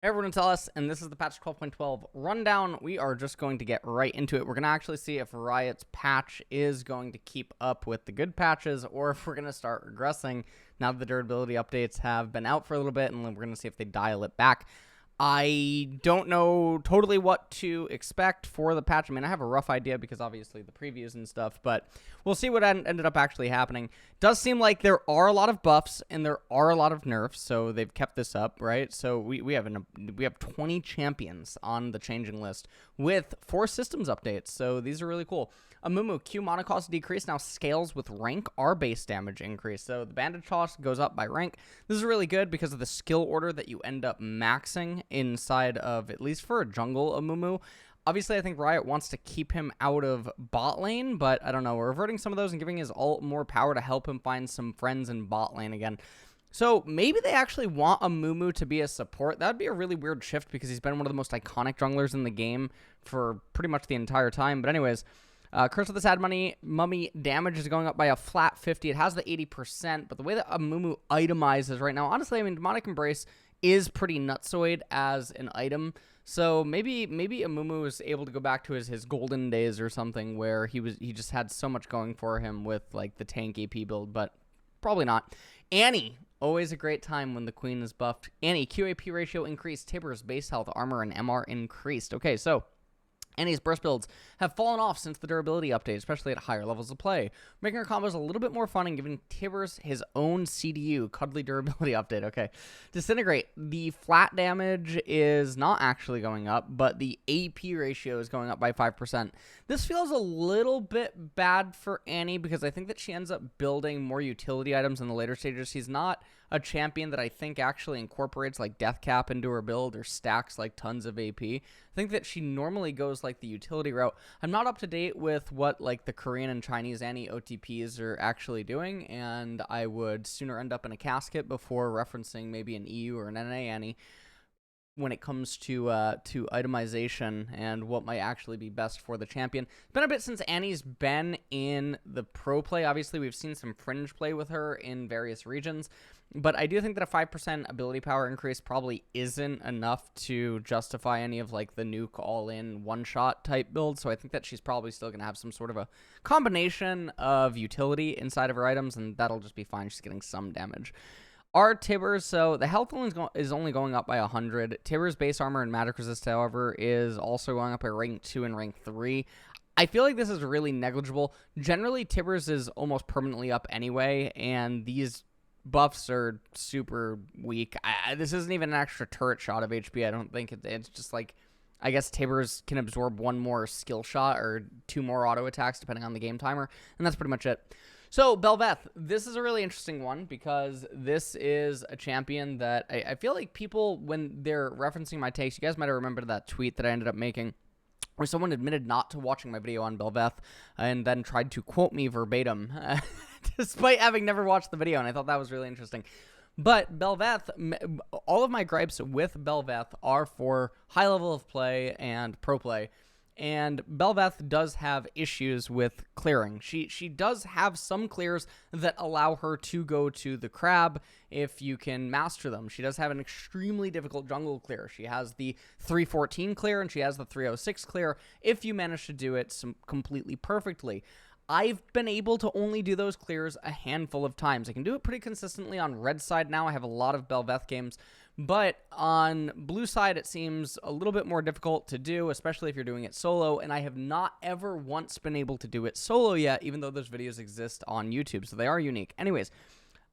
Hey everyone, it's Ellis, and this is the patch 12.12 rundown. We are just going to get right into it. We're going to actually see if Riot's patch is going to keep up with the good patches, or if we're going to start regressing now that the durability updates have been out for a little bit, and we're going to see if they dial it back. I don't know totally what to expect for the patch. I mean, I have a rough idea because obviously the previews and stuff, but we'll see what ended up actually happening. Does seem like there are a lot of buffs and there are a lot of nerfs, so they've kept this up, right? So we have 20 champions on the changing list with 4 systems updates, so these are really cool. Amumu, Q mana cost decrease now scales with rank, R base damage increase. So the bandage cost goes up by rank. This is really good because of the skill order that you end up maxing inside of, at least for a jungle Amumu. Obviously, I think Riot wants to keep him out of bot lane, but I don't know. We're reverting some of those and giving his ult more power to help him find some friends in bot lane again. So maybe they actually want Amumu to be a support. That would be a really weird shift because he's been one of the most iconic junglers in the game for pretty much the entire time. But anyways, Curse of the Sad Mummy damage is going up by a flat 50. It has the 80%, but the way that Amumu itemizes right now, honestly, I mean, Demonic Embrace is pretty nutsoid as an item. So maybe Amumu is able to go back to his golden days or something where he just had so much going for him with like the tank AP build, but probably not. Annie, always a great time when the queen is buffed. Annie, QAP ratio increased, Tibbers, base health, armor, and MR increased. Okay, so Annie's burst builds have fallen off since the durability update, especially at higher levels of play, making her combos a little bit more fun and giving Tibbers his own CDU, cuddly durability update. Okay. Disintegrate, the flat damage is not actually going up, but the AP ratio is going up by 5%. This feels a little bit bad for Annie because I think that she ends up building more utility items in the later stages. She's not a champion that I think actually incorporates like death cap into her build or stacks like tons of AP. I think that she normally goes like the utility route. I'm not up to date with what like the Korean and Chinese Annie OTPs are actually doing, and I would sooner end up in a casket before referencing maybe an EU or an NA Annie when it comes to itemization and what might actually be best for the champion. It's been a bit since Annie's been in the pro play. Obviously, we've seen some fringe play with her in various regions, but I do think that a 5% ability power increase probably isn't enough to justify any of like the nuke all-in one-shot type build, so I think that she's probably still going to have some sort of a combination of utility inside of her items, and that'll just be fine. She's getting some damage. Our Tibbers, so the health is only going up by 100. Tibbers' base armor and magic resist, however, is also going up by rank 2 and rank 3. I feel like this is really negligible. Generally, Tibbers is almost permanently up anyway, and these buffs are super weak. This isn't even an extra turret shot of HP. I don't think it's just like, I guess Tibbers can absorb 1 more skill shot or 2 more auto attacks depending on the game timer, and that's pretty much it. So, Bel'Veth, this is a really interesting one because this is a champion that I feel like people, when they're referencing my takes, you guys might have remembered that tweet that I ended up making where someone admitted not to watching my video on Bel'Veth and then tried to quote me verbatim despite having never watched the video, and I thought that was really interesting. But Bel'Veth, all of my gripes with Bel'Veth are for high level of play and pro play. And Bel'Veth does have issues with clearing. She does have some clears that allow her to go to the crab if you can master them. She does have an extremely difficult jungle clear. She has the 314 clear and she has the 306 clear if you manage to do it completely perfectly. I've been able to only do those clears a handful of times. I can do it pretty consistently on red side now. I have a lot of Bel'Veth games. But on blue side, it seems a little bit more difficult to do, especially if you're doing it solo, and I have not ever once been able to do it solo yet, even though those videos exist on YouTube, so they are unique. Anyways,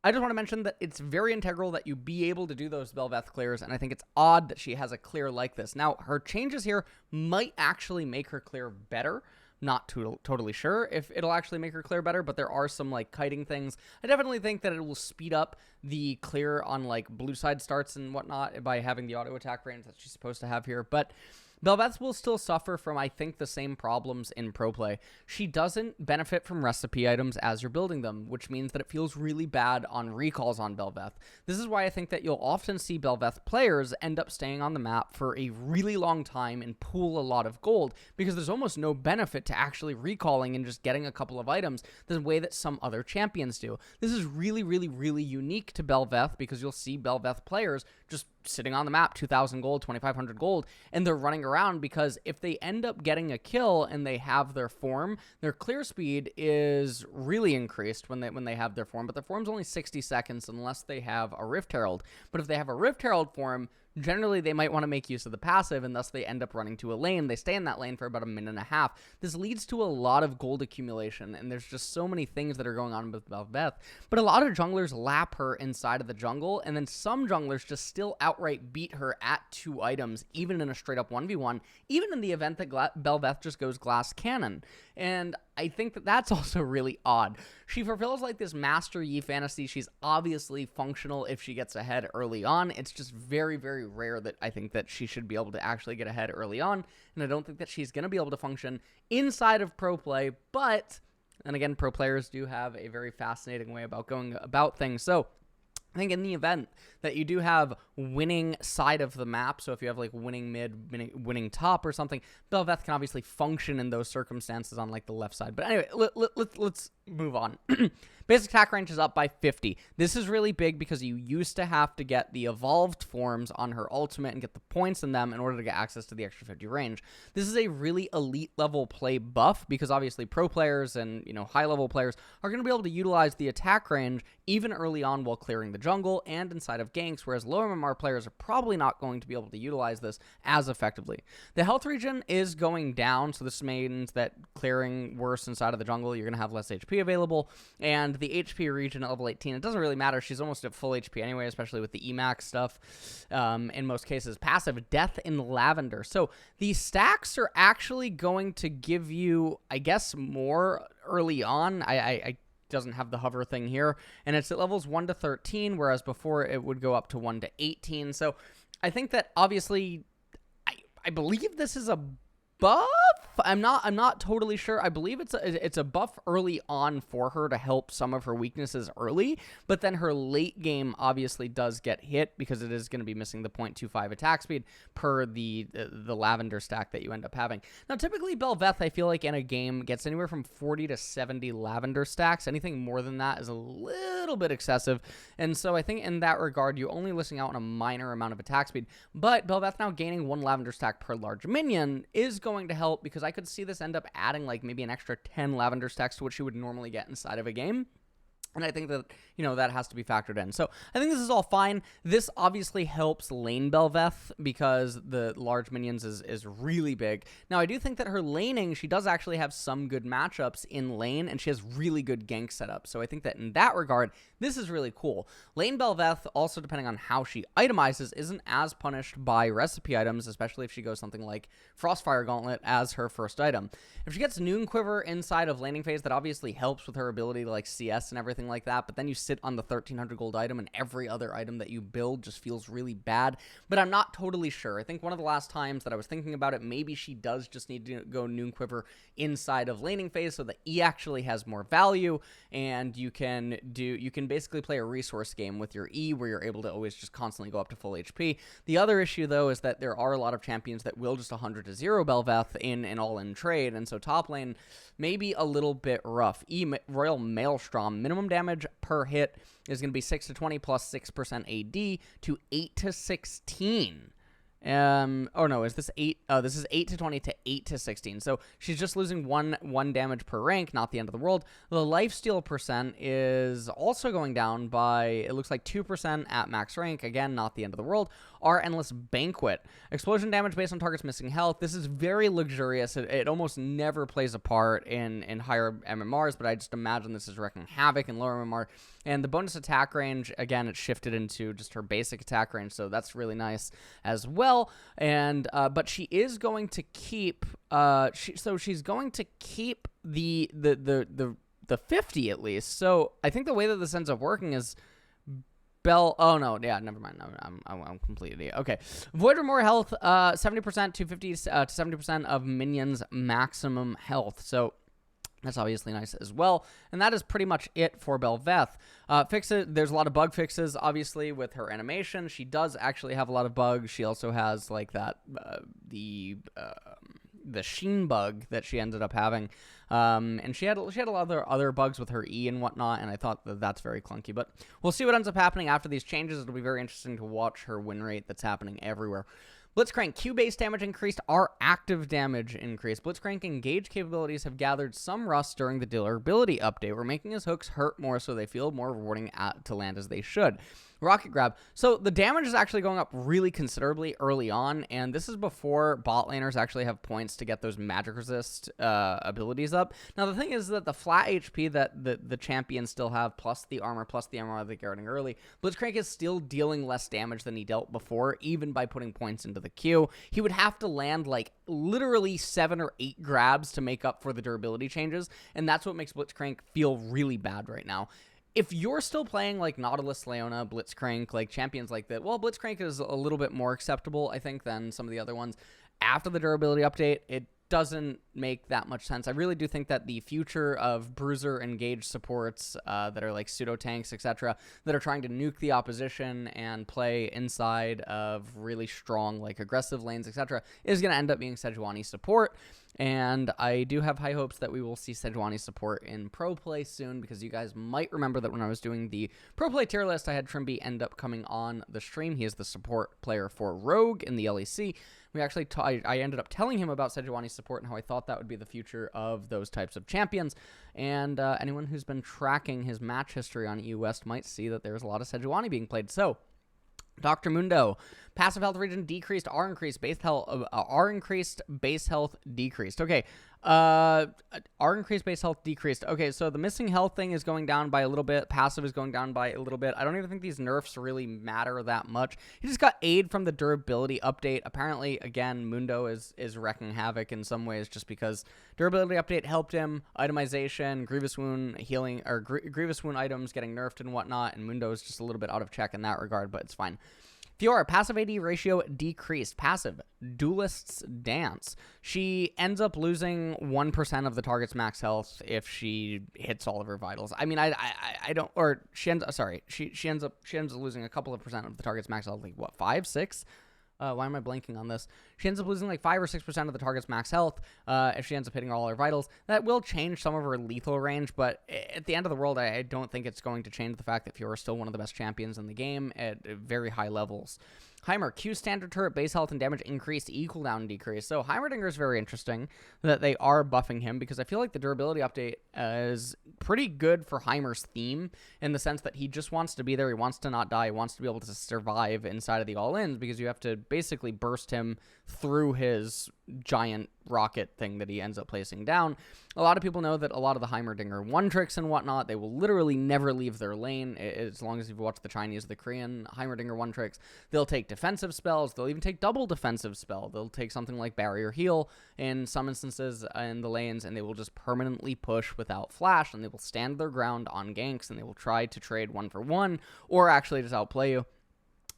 I just want to mention that it's very integral that you be able to do those Bel'Veth clears, and I think it's odd that she has a clear like this. Now, her changes here might actually make her clear better. Not totally sure if it'll actually make her clear better, but there are some like kiting things. I definitely think that it will speed up the clear on like blue side starts and whatnot by having the auto attack range that she's supposed to have here. But Bel'Veth will still suffer from, I think, the same problems in pro play. She doesn't benefit from recipe items as you're building them, which means that it feels really bad on recalls on Bel'Veth. This is why I think that you'll often see Bel'Veth players end up staying on the map for a really long time and pool a lot of gold, because there's almost no benefit to actually recalling and just getting a couple of items the way that some other champions do. This is really, really, really unique to Bel'Veth, because you'll see Bel'Veth players just sitting on the map, 2,000 gold, 2,500 gold, and they're running around because if they end up getting a kill and they have their form, their clear speed is really increased when they have their form, but their form's only 60 seconds unless they have a Rift Herald. But if they have a Rift Herald form, generally they might want to make use of the passive, and thus they end up running to a lane. They stay in that lane for about a minute and a half. This leads to a lot of gold accumulation, and there's just so many things that are going on with Bel'Veth. But a lot of junglers lap her inside of the jungle, and then some junglers just still outright beat her at 2 items, even in a straight-up 1v1, even in the event that Bel'Veth just goes glass cannon. And I think that that's also really odd. She fulfills like this Master Yi fantasy. She's obviously functional if she gets ahead early on. It's just very, very rare that I think that she should be able to actually get ahead early on. And I don't think that she's going to be able to function inside of pro play. But, and again, pro players do have a very fascinating way about going about things. So I think in the event that you do have winning side of the map, so if you have like winning mid, winning top or something, Bel'Veth can obviously function in those circumstances on like the left side. But anyway, let's move on. Basic attack range is up by 50. This is really big because you used to have to get the evolved forms on her ultimate and get the points in them in order to get access to the extra 50 range. This is a really elite level play buff because obviously pro players and, you know, high level players are going to be able to utilize the attack range even early on while clearing the jungle and inside of ganks, whereas lower MMR players are probably not going to be able to utilize this as effectively. The health regen is going down, so this means that clearing worse inside of the jungle, you're going to have less HP available, and the HP regen at level 18, it doesn't really matter. She's almost at full HP anyway, especially with the EMAX stuff. In most cases, passive Death in Lavender. So these stacks are actually going to give you, I guess, more early on. I doesn't have the hover thing here, and it's at levels 1 to 13, whereas before it would go up to 1 to 18. So I think that obviously I believe this is a buff. I'm not totally sure. I believe it's a buff early on for her to help some of her weaknesses early, but then her late game obviously does get hit because it is going to be missing the 0.25 attack speed per the lavender stack that you end up having. Now, typically Bel'Veth, I feel like in a game gets anywhere from 40 to 70 lavender stacks. Anything more than that is a little bit excessive, and so I think in that regard you're only missing out on a minor amount of attack speed. But Bel'Veth now gaining 1 lavender stack per large minion is going to help because I could see this end up adding like maybe an extra 10 lavender stacks to what you would normally get inside of a game. And I think that, you know, that has to be factored in. So I think this is all fine. This obviously helps lane Bel'Veth because the large minions is really big. Now, I do think that her laning, she does actually have some good matchups in lane, and she has really good gank setup. So I think that in that regard, this is really cool. Lane Bel'Veth, also depending on how she itemizes, isn't as punished by recipe items, especially if she goes something like Frostfire Gauntlet as her first item. If she gets Noon Quiver inside of laning phase, that obviously helps with her ability to like CS and everything like that, but then you sit on the 1300 gold item and every other item that you build just feels really bad. But I'm not totally sure. I think one of the last times that I was thinking about it, maybe she does just need to go Noon Quiver inside of laning phase so that E actually has more value, and you can basically play a resource game with your E where you're able to always just constantly go up to full HP. The other issue though is that there are a lot of champions that will just 100 to 0 Bel'Veth in an all-in trade, and so top lane maybe a little bit rough. Royal Maelstrom, minimum damage per hit is going to be 6 to 20 plus 6% AD to 8 to 16. Oh no, is this 8? This is 8 to 20 to 8 to 16. So she's just losing one damage per rank, not the end of the world. The lifesteal percent is also going down by, it looks like 2% at max rank. Again, not the end of the world. Our Endless Banquet. Explosion damage based on target's missing health. This is very luxurious. It almost never plays a part in higher MMRs, but I just imagine this is wreaking havoc in lower MMR. And the bonus attack range, again, it's shifted into just her basic attack range, so that's really nice as well. And but she is going to keep she's going to keep the 50 at least. So I think the way that this ends up working is oh no, yeah, never mind. I'm completely idiot. Okay, Void Remore health, 70% to 50 to 70% of minions' maximum health. So that's obviously nice as well. And that is pretty much it for Bel'Veth. There's a lot of bug fixes, obviously, with her animation. She does actually have a lot of bugs. She also has, like, that, the sheen bug that she ended up having. And she had a lot of other bugs with her E and whatnot, and I thought that that's very clunky. But we'll see what ends up happening after these changes. It'll be very interesting to watch her win rate that's happening everywhere. Blitzcrank, Q base damage increased, R active damage increased. Blitzcrank engage capabilities have gathered some rust during the durability update. We're making his hooks hurt more so they feel more rewarding to land as they should. Rocket Grab. So the damage is actually going up really considerably early on, and this is before bot laners actually have points to get those magic resist abilities up. Now, the thing is that the flat HP that the champions still have, plus the armor they're getting early, Blitzcrank is still dealing less damage than he dealt before, even by putting points into the queue. He would have to land like literally 7 or 8 grabs to make up for the durability changes, and that's what makes Blitzcrank feel really bad right now. If you're still playing like Nautilus, Leona, Blitzcrank, like champions like that, well, Blitzcrank is a little bit more acceptable, I think, than some of the other ones. After the durability update, it doesn't make that much sense. I really do think that the future of bruiser engaged supports that are like pseudo tanks, etc., that are trying to nuke the opposition and play inside of really strong, like aggressive lanes, etc., is going to end up being Sejuani support. And I do have high hopes that we will see Sejuani support in pro play soon, because you guys might remember that when I was doing the pro play tier list, I had Trimby end up coming on the stream. He is the support player for Rogue in the LEC. We actually, I ended up telling him about Sejuani support and how I thought that would be the future of those types of champions. And anyone who's been tracking his match history on EU West might see that there's a lot of Sejuani being played. So, Dr. Mundo, passive health regen decreased, R increased, base health, R increased, base health decreased. Okay, R increased, base health decreased. Okay, so the missing health thing is going down by a little bit, passive is going down by a little bit. I don't even think these nerfs really matter that much. He just got aid from the durability update. Apparently, again, Mundo is wrecking havoc in some ways just because durability update helped him, itemization, grievous wound healing, or grievous wound items getting nerfed and whatnot, and Mundo is just a little bit out of check in that regard, but it's fine. Fiora, passive AD ratio decreased. Passive, Duelist's Dance. She ends up losing 1% of the target's max health if she hits all of her vitals. I mean, I don't, or she ends, sorry, she ends up losing a couple of percent of the target's max health, like what, 5, 6? Why am I blanking on this? She ends up losing like 5 or 6% of the target's max health if she ends up hitting all her vitals. That will change some of her lethal range, but at the end of the world, I don't think it's going to change the fact that Fiora is still one of the best champions in the game at very high levels. Heimer, Q standard turret, base health and damage increased, E cooldown decreased. So Heimerdinger is very interesting that they are buffing him, because I feel like the durability update is pretty good for Heimer's theme in the sense that he just wants to be there, he wants to not die, he wants to be able to survive inside of the all-ins, because you have to basically burst him through his giant rocket thing that he ends up placing down. A lot of people know that a lot of the Heimerdinger one-tricks and whatnot, they will literally never leave their lane, as long as you've watched the Chinese or the Korean Heimerdinger one-tricks. They'll take defensive spells, they'll even take double defensive spell, they'll take something like barrier heal in some instances in the lanes, and they will just permanently push without flash, and they will stand their ground on ganks, and they will try to trade 1-for-1, or actually just outplay you.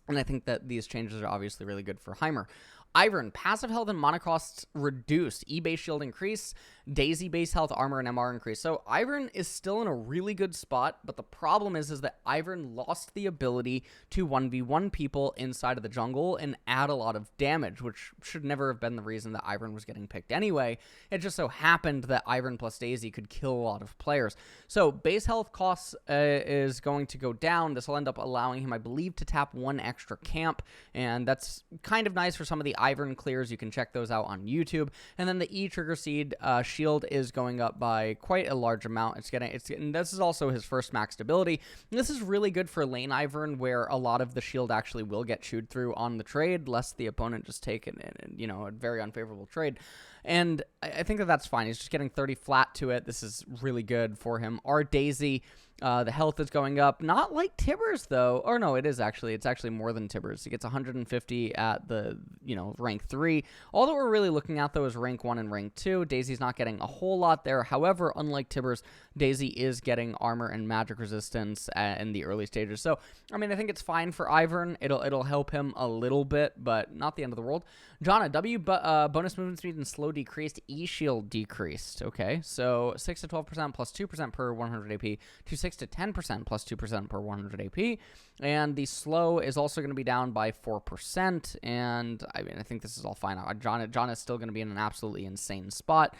And I think that these changes are obviously really good for Heimer. Ivern, passive health and mana costs reduced. E-base shield increase. Daisy base health, armor, and MR increase. So Ivern is still in a really good spot, but the problem is that Ivern lost the ability to 1v1 people inside of the jungle and add a lot of damage, which should never have been the reason that Ivern was getting picked anyway. It just so happened that Ivern plus Daisy could kill a lot of players. So base health costs is going to go down. This will end up allowing him, I believe, to tap 1 extra camp, and that's kind of nice for some of the Ivern clears. You can check those out on YouTube. And then the E trigger seed shield is going up by quite a large amount. It's getting this is also his first maxed ability. And this is really good for lane Ivern, where a lot of the shield actually will get chewed through on the trade, lest the opponent just take it in, you know, a very unfavorable trade. And I think that that's fine. He's just getting 30 flat to it. This is really good for him. Our Daisy, the health is going up. Not like Tibbers, though. Or no, it is actually. It's actually more than Tibbers. He gets 150 at the, you know, rank 3. All that we're really looking at, though, is rank 1 and rank 2. Daisy's not getting a whole lot there. However, unlike Tibbers, Daisy is getting armor and magic resistance in the early stages. So, I mean, I think it's fine for Ivern. It'll help him a little bit, but not the end of the world. Janna, W bonus movement speed and slow decreased. E shield decreased. Okay, so 6 to 12% plus 2% per 100 AP to 6 takes to 10%, plus 2% per 100 AP. And the slow is also going to be down by 4%. And I mean, I think this is all fine. John is still going to be in an absolutely insane spot.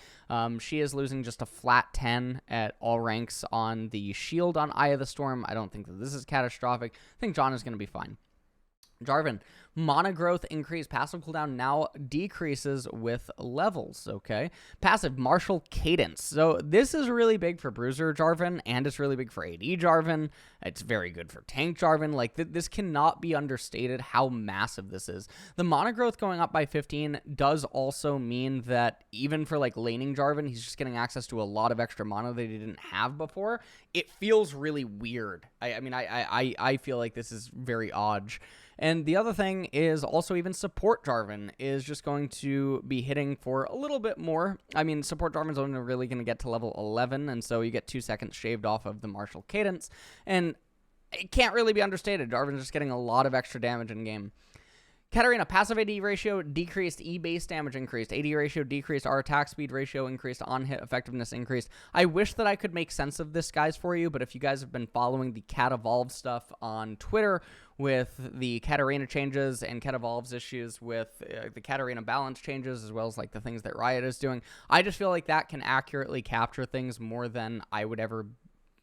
She is losing just a flat 10 at all ranks on the shield on Eye of the Storm. I don't think that this is catastrophic. I think John is going to be fine. Jarvan, mana growth increase, passive cooldown now decreases with levels, okay? Passive, martial cadence. So this is really big for Bruiser Jarvan, and it's really big for AD Jarvan. It's very good for tank Jarvan. Like, this cannot be understated how massive this is. The mana growth going up by 15 does also mean that even for, like, laning Jarvan, he's just getting access to a lot of extra mana that he didn't have before. It feels really weird. I feel like this is very odd. And the other thing is also even support Jarvan is just going to be hitting for a little bit more. I mean, support Jarvan's only really going to get to level 11, and so you get 2 seconds shaved off of the martial cadence. And it can't really be understated. Jarvan's just getting a lot of extra damage in game. Katarina, passive AD ratio decreased, E base damage increased, AD ratio decreased, R attack speed ratio increased, on-hit effectiveness increased. I wish that I could make sense of this, guys, for you, but if you guys have been following the Cat Evolve stuff on Twitter with the Katarina changes and Cat Evolve's issues with the Katarina balance changes, as well as like the things that Riot is doing, I just feel like that can accurately capture things more than I would ever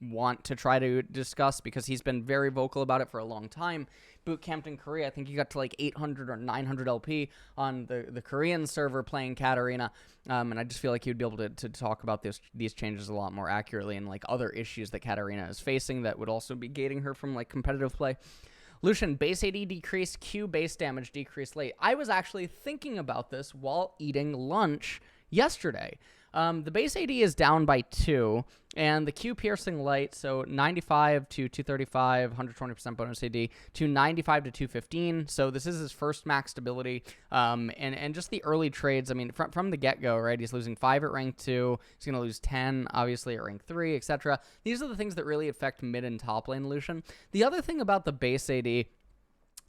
want to try to discuss, because he's been very vocal about it for a long time. Boot camped in Korea, I think he got to like 800 or 900 LP on the Korean server playing Katarina, and I just feel like he would be able to talk about these changes a lot more accurately, and like other issues that Katarina is facing that would also be gating her from like competitive play. Lucian, base AD decreased, Q base damage decreased late. I was actually thinking about this while eating lunch yesterday. The base AD is down by 2, and the Q piercing light, so 95 to 235, 120% bonus AD, to 95 to 215. So this is his first max stability, and just the early trades. I mean, from the get-go, right? He's losing 5 at rank 2. He's going to lose 10, obviously, at rank 3, etc. These are the things that really affect mid and top lane Lucian. The other thing about the base AD,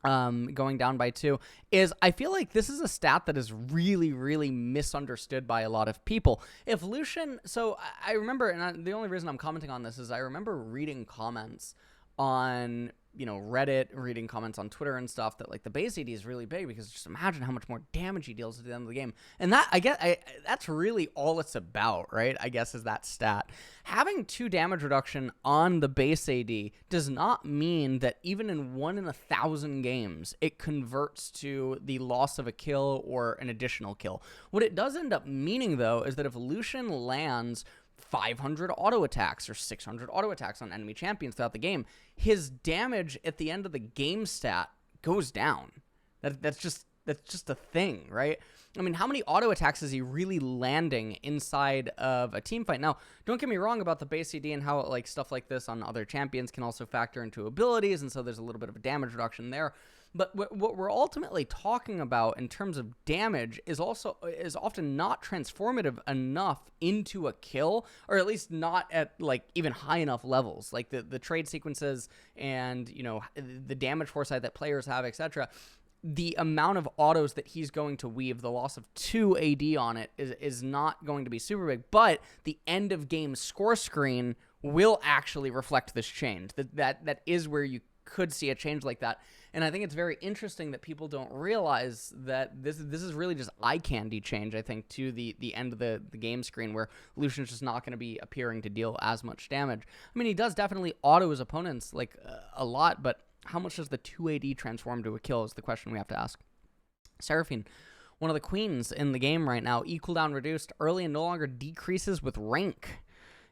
going down by 2, is I feel like this is a stat that is really, really misunderstood by a lot of people. If Lucian, so I remember, and the only reason I'm commenting on this is I remember reading comments on, you know, Reddit, reading comments on Twitter and stuff that like the base AD is really big because just imagine how much more damage he deals at the end of the game. And that, that's really all it's about, right? I guess is that stat. Having 2 damage reduction on the base AD does not mean that even in 1 in 1,000 games, it converts to the loss of a kill or an additional kill. What it does end up meaning, though, is that if Lucian lands 500 auto attacks or 600 auto attacks on enemy champions throughout the game, his damage at the end of the game stat goes down. That's just a thing, right? I mean, how many auto attacks is he really landing inside of a team fight? Now, don't get me wrong about the base AD and how like stuff like this on other champions can also factor into abilities, and so there's a little bit of a damage reduction there. But what we're ultimately talking about in terms of damage is often not transformative enough into a kill, or at least not at like even high enough levels. Like the trade sequences and, you know, the damage foresight that players have, etc. The amount of autos that he's going to weave, the loss of 2 AD on it is not going to be super big, but the end of game score screen will actually reflect this change. That is where you could see a change like that. And I think it's very interesting that people don't realize that this is really just eye candy change, I think, to the end of the game screen, where Lucian's just not going to be appearing to deal as much damage. I mean, he does definitely auto his opponents like a lot, but how much does the 2 AD transform to a kill is the question we have to ask. Seraphine, one of the queens in the game right now, E cooldown reduced early and no longer decreases with rank.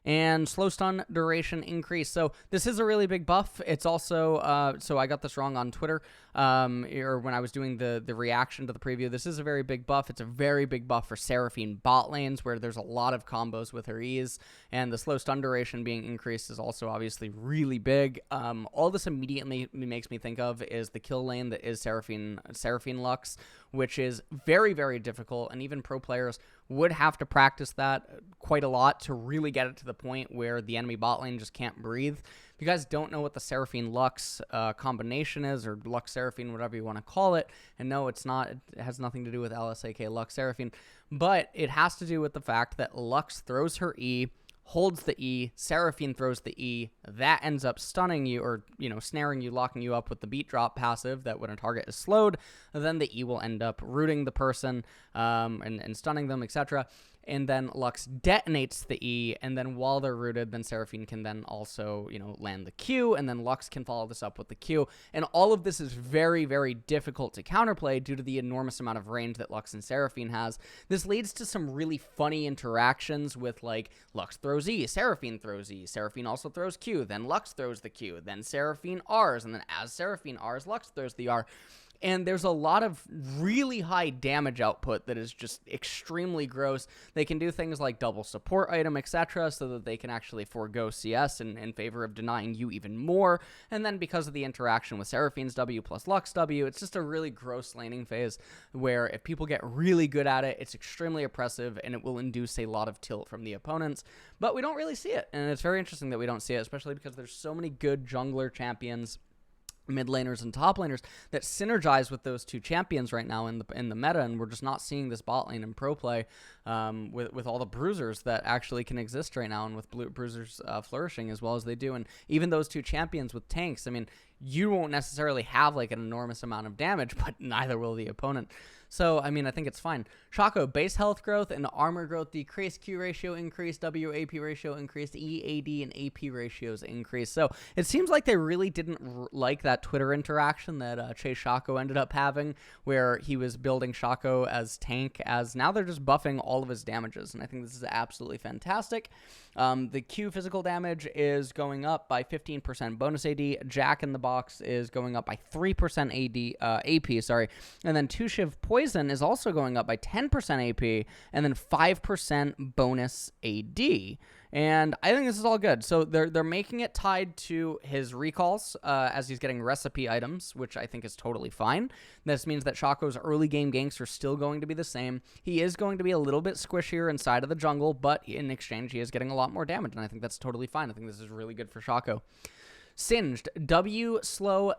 And slow stun duration increase. So this is a really big buff. It's also, so I got this wrong on Twitter, or when I was doing the reaction to the preview. This is a very big buff. It's a very big buff for Seraphine bot lanes, where there's a lot of combos with her E's. And the slow stun duration being increased is also obviously really big. All this immediately makes me think of is the kill lane that is Seraphine Lux, which is very, very difficult, and even pro players would have to practice that quite a lot to really get it to the point where the enemy bot lane just can't breathe. If you guys don't know what the Seraphine Lux combination is, or Lux Seraphine, whatever you want to call it, and no, it's not, it has nothing to do with LSAK Lux Seraphine, but it has to do with the fact that Lux throws her E, holds the E, Seraphine throws the E, that ends up stunning you or, snaring you, locking you up with the beat drop passive that when a target is slowed, then the E will end up rooting the person and stunning them, etc. And then Lux detonates the E, and then while they're rooted, then Seraphine can then also, land the Q, and then Lux can follow this up with the Q. And all of this is very, very difficult to counterplay due to the enormous amount of range that Lux and Seraphine has. This leads to some really funny interactions with, like, Lux throws E, Seraphine throws E, Seraphine also throws Q, then Lux throws the Q, then Seraphine Rs, and then as Seraphine Rs, Lux throws the R. And there's a lot of really high damage output that is just extremely gross. They can do things like double support item, etc., so that they can actually forego CS in favor of denying you even more. And then because of the interaction with Seraphine's W plus Lux W, it's just a really gross laning phase where if people get really good at it, it's extremely oppressive and it will induce a lot of tilt from the opponents. But we don't really see it, and it's very interesting that we don't see it, especially because there's so many good jungler champions, mid laners and top laners that synergize with those two champions right now in the meta, and we're just not seeing this bot lane in pro play with all the bruisers that actually can exist right now, and with bruisers flourishing as well as they do. And even those two champions with tanks, I mean, you won't necessarily have like an enormous amount of damage, but neither will the opponent. So, I mean, I think it's fine. Shaco, base health growth and armor growth decreased, Q ratio increased, WAP ratio increased, EAD and AP ratios increased. So, it seems like they really didn't like that Twitter interaction that Chase Shaco ended up having, where he was building Shaco as tank, as now they're just buffing all of his damages, and I think this is absolutely fantastic. The Q physical damage is going up by 15% bonus AD. Jack in the box is going up by 3% AP, and then 2 Shiv Poison is also going up by 10% AP, and then 5% bonus AD. And I think this is all good. So they're making it tied to his recalls as he's getting recipe items, which I think is totally fine. This means that Shaco's early game ganks are still going to be the same. He is going to be a little bit squishier inside of the jungle, but in exchange, he is getting a lot more damage, and I think that's totally fine. I think this is really good for Shaco. Singed, W slow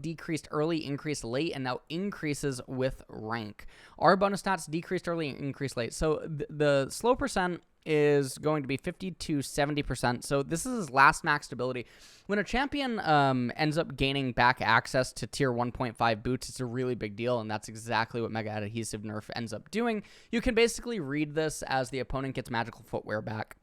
decreased early, increased late, and now increases with rank. Our bonus stats decreased early and increased late. So the slow percent is going to be 50 to 70%. So this is his last maxed ability. When a champion ends up gaining back access to tier 1.5 boots, it's a really big deal, and that's exactly what Mega Adhesive Nerf ends up doing. You can basically read this as the opponent gets magical footwear back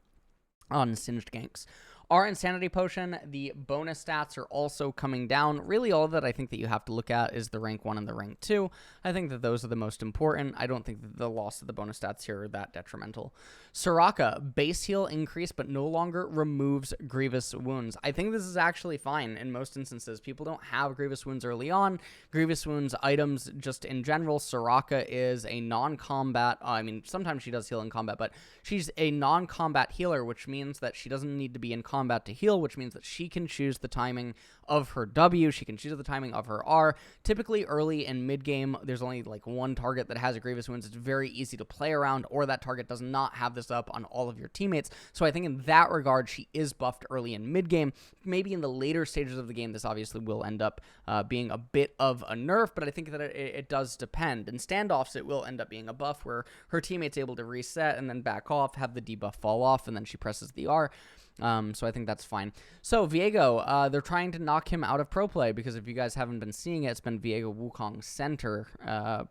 on Singed ganks. Our Insanity Potion, the bonus stats are also coming down. Really, all that I think that you have to look at is the rank 1 and the rank 2. I think that those are the most important. I don't think that the loss of the bonus stats here are that detrimental. Soraka, base heal increase, but no longer removes grievous wounds. I think this is actually fine in most instances. People don't have grievous wounds early on. Grievous wounds items, just in general, Soraka is a non-combat, I mean, sometimes she does heal in combat, but she's a non-combat healer, which means that she doesn't need to be in combat to heal, which means that she can choose the timing of her W, she can choose the timing of her R. Typically early and mid game, there's only like one target that has a grievous wounds. It's very easy to play around, or that target does not have this up on all of your teammates. So I think in that regard, she is buffed early and mid game. Maybe in the later stages of the game, this obviously will end up being a bit of a nerf, but I think that it does depend. In standoffs, it will end up being a buff where her teammate's able to reset and then back off, have the debuff fall off, and then she presses the R. So I think that's fine. So Viego, they're trying to knock him out of pro play because if you guys haven't been seeing it, it's been Viego Wukong center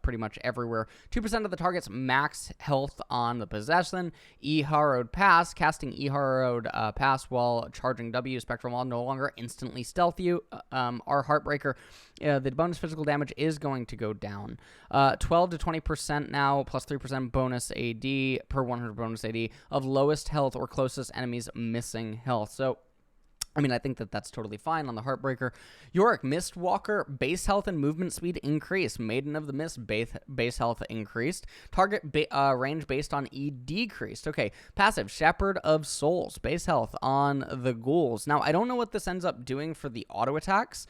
pretty much everywhere. 2% of the target's max health on the possession. E-Harrowed Pass, casting E-Harrowed Pass while charging W Spectral Wall no longer instantly stealth you. Our Heartbreaker, the bonus physical damage is going to go down. 12 to 20% now, plus 3% bonus AD per 100 bonus AD of lowest health or closest enemies missing health. So I mean, I think that that's totally fine on the Heartbreaker. Yorick, Mistwalker, base health and movement speed increased. Maiden of the Mist, base health increased. Target range based on E decreased. Okay, passive, Shepherd of Souls, base health on the ghouls. Now, I don't know what this ends up doing for the auto attacks.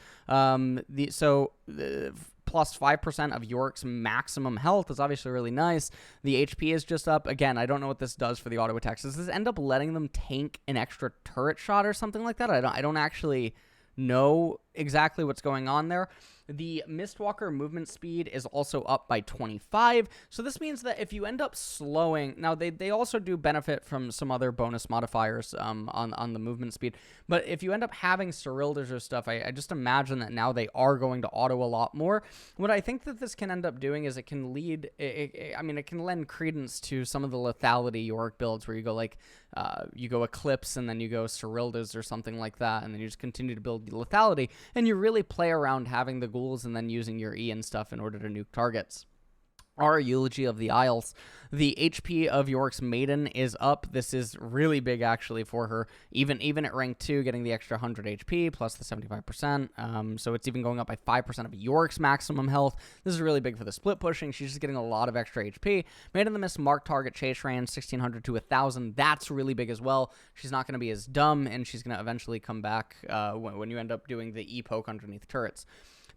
Plus 5% of Yorick's maximum health is obviously really nice. The HP is just up. Again, I don't know what this does for the auto attacks. Does this end up letting them tank an extra turret shot or something like that? I don't actually know exactly what's going on there. The Mistwalker movement speed is also up by 25. So this means that if you end up slowing, now they also do benefit from some other bonus modifiers on the movement speed. But if you end up having Cerilders or stuff, I just imagine that now they are going to auto a lot more. What I think that this can end up doing is it can lead, I mean, it can lend credence to some of the lethality Yorick builds where you go like, you go Eclipse and then you go Cerilders or something like that, and then you just continue to build lethality, and you really play around having the ghouls and then using your E and stuff in order to nuke targets. Our Eulogy of the Isles. The HP of Yorick's Maiden is up. This is really big, actually, for her. Even at rank 2, getting the extra 100 HP plus the 75%. So it's even going up by 5% of Yorick's maximum health. This is really big for the split pushing. She's just getting a lot of extra HP. Maiden the Mist mark target chase range, 1600 to 1000. That's really big as well. She's not going to be as dumb, and she's going to eventually come back when you end up doing the E-poke underneath turrets.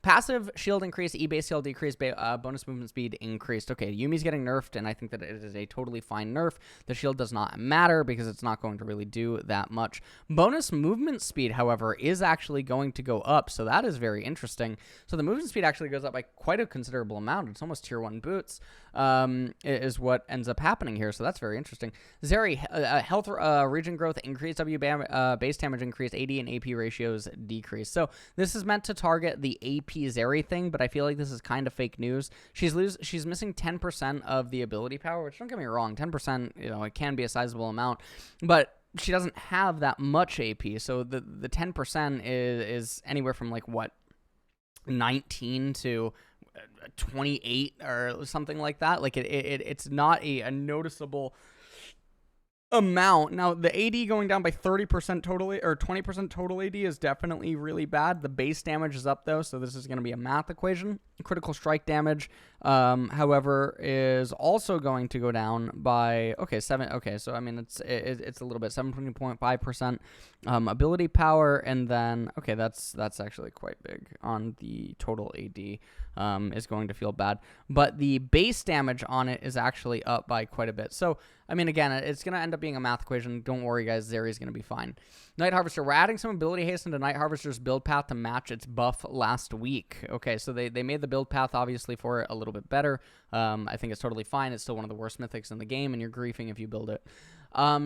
Passive shield increase, E-base shield decrease, bonus movement speed increased. Okay, Yumi's getting nerfed, and I think that it is a totally fine nerf. The shield does not matter because it's not going to really do that much. Bonus movement speed, however, is actually going to go up, so that is very interesting. So the movement speed actually goes up by quite a considerable amount. It's almost tier 1 boots, is what ends up happening here, so that's very interesting. Zeri, health regen growth increased, base damage increased, AD and AP ratios decreased. So this is meant to target the AP Zeri thing, but I feel like this is kind of fake news. She's missing 10% of the ability power, which, don't get me wrong, 10%, it can be a sizable amount, but she doesn't have that much AP, so the 10% is anywhere from like what, 19 to 28 or something like that. Like it's not a noticeable amount. Now, the AD going down by 30% totally, or 20% total AD is definitely really bad. The base damage is up, though, so this is going to be a math equation. Critical strike damage, however, is also going to go down by, so I mean, it's a little bit, 17.5% ability power, and then, okay, that's actually quite big on the total AD, is going to feel bad. But the base damage on it is actually up by quite a bit. So, I mean, again, it's going to end up being a math equation. Don't worry, guys. Zeri's going to be fine. Night Harvester. We're adding some ability haste into Night Harvester's build path to match its buff last week. Okay, so they made the build path, obviously, for it a little bit better. I think it's totally fine. It's still one of the worst mythics in the game, and you're griefing if you build it.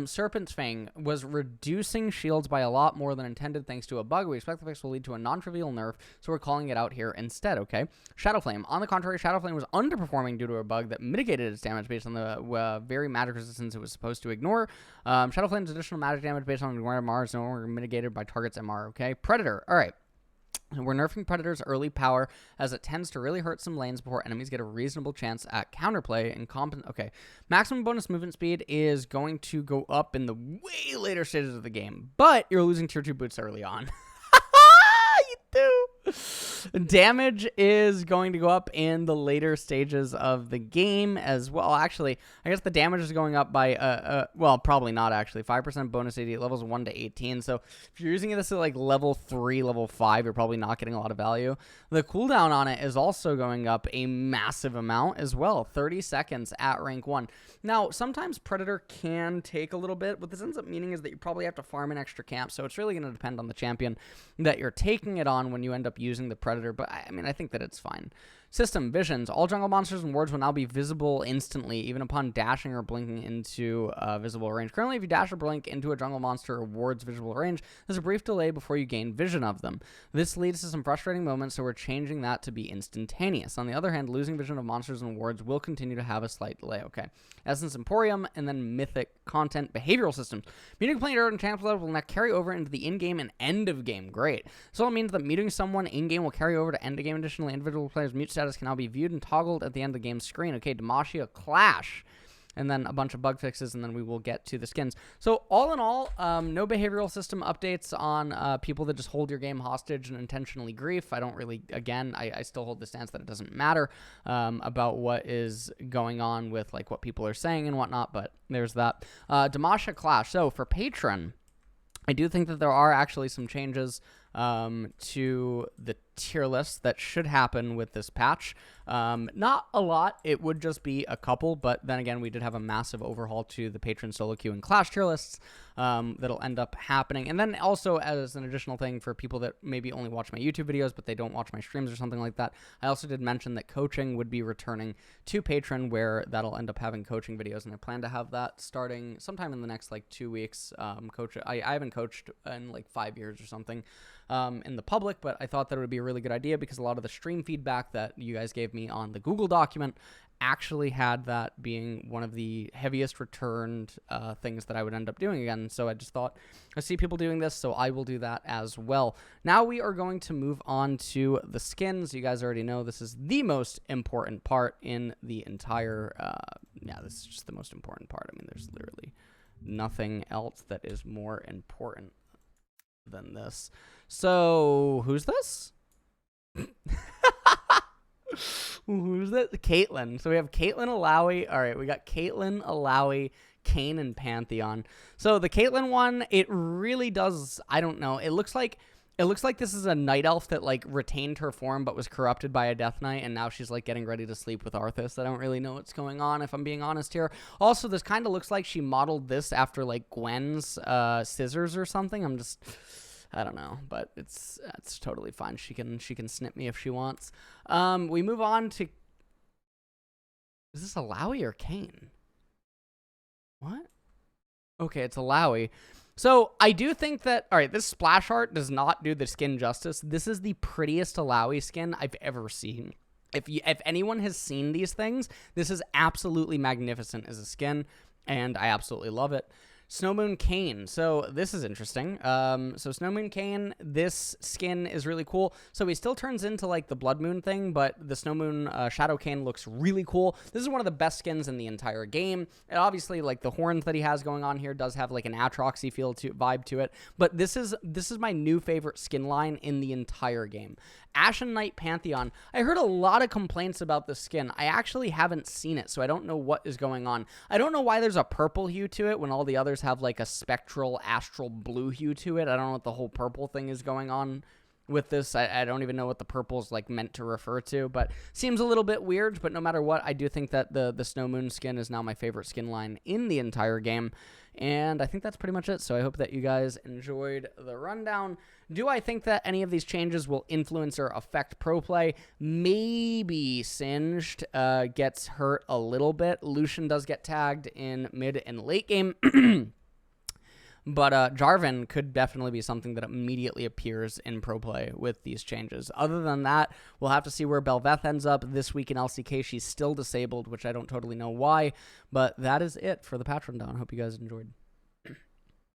Serpent's Fang was reducing shields by a lot more than intended thanks to a bug. We expect the fix will lead to a non-trivial nerf, so we're calling it out here instead, okay? Shadow Flame. On the contrary, Shadow Flame was underperforming due to a bug that mitigated its damage based on the very magic resistance it was supposed to ignore. Shadow Flame's additional magic damage based on ignoring MR is no longer mitigated by target's MR, okay? Predator. All right. We're nerfing Predator's early power as it tends to really hurt some lanes before enemies get a reasonable chance at counterplay and Okay, maximum bonus movement speed is going to go up in the way later stages of the game, but you're losing tier 2 boots early on. You do. Damage is going to go up in the later stages of the game as well. Actually, I guess the damage is going up by, well, probably not actually. 5% bonus AD at levels 1 to 18. So if you're using this at like level 3, level 5, you're probably not getting a lot of value. The cooldown on it is also going up a massive amount as well. 30 seconds at rank 1. Now, sometimes Predator can take a little bit. What this ends up meaning is that you probably have to farm an extra camp. So it's really going to depend on the champion that you're taking it on when you end up using the Predator, but I mean, I think that it's fine. System visions. All jungle monsters and wards will now be visible instantly, even upon dashing or blinking into visible range. Currently, if you dash or blink into a jungle monster or ward's visible range, there's a brief delay before you gain vision of them. This leads to some frustrating moments, so we're changing that to be instantaneous. On the other hand, losing vision of monsters and wards will continue to have a slight delay. Okay. Essence Emporium, and then Mythic Content Behavioral Systems. Meeting player and chance level will now carry over into the in-game and end-of-game. Great. So it means that meeting someone in-game will carry over to end-of-game. Additionally, individual players' mute status can now be viewed and toggled at the end of the game screen. Okay, Demacia Clash. And then a bunch of bug fixes, and then we will get to the skins. So all in all, no behavioral system updates on people that just hold your game hostage and intentionally grief. I don't really, again, I still hold the stance that it doesn't matter about what is going on with like what people are saying and whatnot, but there's that. Demacia Clash. So for Patron, I do think that there are actually some changes to the tier lists that should happen with this patch. Not a lot. It would just be a couple, but then again, we did have a massive overhaul to the patron solo queue and clash tier lists that'll end up happening. And then also, as an additional thing for people that maybe only watch my YouTube videos, but they don't watch my streams or something like that, I also did mention that coaching would be returning to Patreon, where that'll end up having coaching videos, and I plan to have that starting sometime in the next like 2 weeks. I haven't coached in like 5 years or something in the public, but I thought that it would be a really good idea because a lot of the stream feedback that you guys gave me on the Google document actually had that being one of the heaviest returned things that I would end up doing again. So I just thought, I see people doing this, so I will do that as well. Now we are going to move on to the skins. You guys already know this is the most important part in the entire, this is just the most important part. I mean, there's literally nothing else that is more important than this. So, who's this? Who's that? Caitlyn. So we have Caitlyn, Alawi. All right, we got Caitlyn, Alawi, Kayn, and Pantheon. So the Caitlyn one, it really does, I don't know. It looks like this is a night elf that like retained her form but was corrupted by a death knight, and now she's like getting ready to sleep with Arthas. I don't really know what's going on, if I'm being honest here. Also, this kind of looks like she modeled this after like Gwen's scissors or something. I don't know, but it's totally fine. She can snip me if she wants. We move on to, is this Alawi or Kayn? What? Okay, it's Alawi. So I do think that, all right, this splash art does not do the skin justice. This is the prettiest Alawi skin I've ever seen. If anyone has seen these things, this is absolutely magnificent as a skin, and I absolutely love it. Snowmoon Kayn. So this is interesting. So Snowmoon Kayn, this skin is really cool. So he still turns into like the Blood Moon thing, but the Snowmoon Shadow Kayn looks really cool. This is one of the best skins in the entire game. And obviously, like the horns that he has going on here does have like an Atroxy vibe to it. But this is my new favorite skin line in the entire game. Ashen Knight Pantheon. I heard a lot of complaints about this skin. I actually haven't seen it, so I don't know what is going on. I don't know why there's a purple hue to it when all the others have like a spectral astral blue hue to it. I don't know what the whole purple thing is going on with this. I don't even know what the purple's like meant to refer to, but seems a little bit weird. But no matter what, I do think that the Snow Moon skin is now my favorite skin line in the entire game. And I think that's pretty much it. So I hope that you guys enjoyed the rundown. Do I think that any of these changes will influence or affect pro play? Maybe Singed gets hurt a little bit. Lucian does get tagged in mid and late game. But Jarvan could definitely be something that immediately appears in pro play with these changes. Other than that, we'll have to see where Bel'Veth ends up. This week in LCK, she's still disabled, which I don't totally know why. But that is it for the patch rundown. Hope you guys enjoyed.